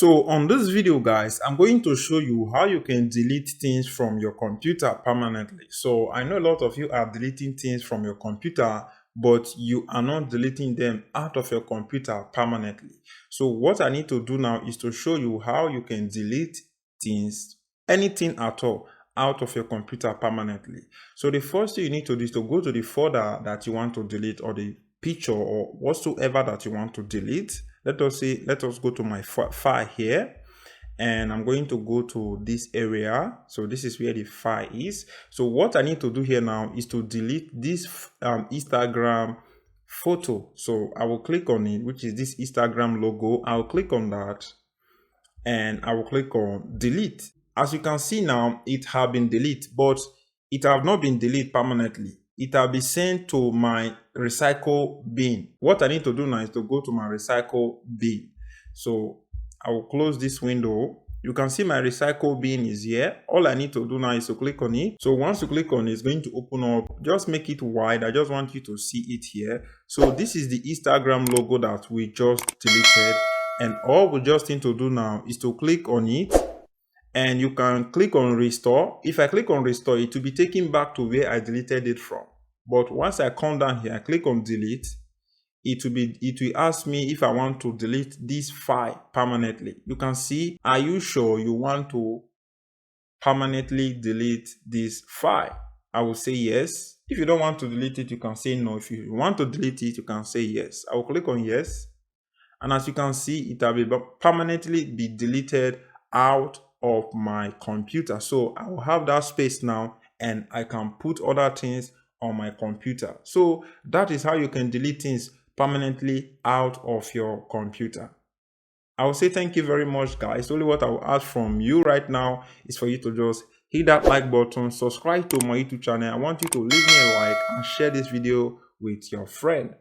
So on this video guys, I'm going to show you how you can delete things from your computer permanently. So I know a lot of you are deleting things from your computer, but you are not deleting them out of your computer permanently. So what I need to do now is to show you how you can delete things, anything at all, out of your computer permanently. So the first thing you need to do is to go to the folder that you want to delete, or the picture or whatsoever that you want to delete. Let us go to my file here, and I'm going to go to this area. So this is where the file is. So what I need to do here now is to delete this Instagram photo. So I will click on it, which is this Instagram logo. I'll click on that and I will click on delete. As you can see now, it have been deleted, but it have not been deleted permanently. It will be sent to my recycle bin. What I need to do now is to go to my recycle bin. So I will close this window. You can see my recycle bin is here. All I need to do now is to click on it. So once you click on it, it's going to open up. Just make it wide. I just want you to see it here. So this is the Instagram logo that we just deleted. And all we just need to do now is to click on it. And you can click on restore. If I click on restore, it will be taken back to where I deleted it from. But once I come down here, I click on delete, it will ask me if I want to delete this file permanently. You can see, are you sure you want to permanently delete this file? I will say yes. If you don't want to delete it, you can say no. If you want to delete it, you can say yes. I will click on yes. And as you can see, it will permanently be deleted out of my computer. So I will have that space now, and I can put other things on my computer. So that is how you can delete things permanently out of your computer. I will say thank you very much, guys. Only what I will ask from you right now is for you to just hit that like button, subscribe to my YouTube channel. I want you to leave me a like and share this video with your friend.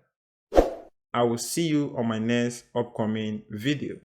I will see you on my next upcoming video.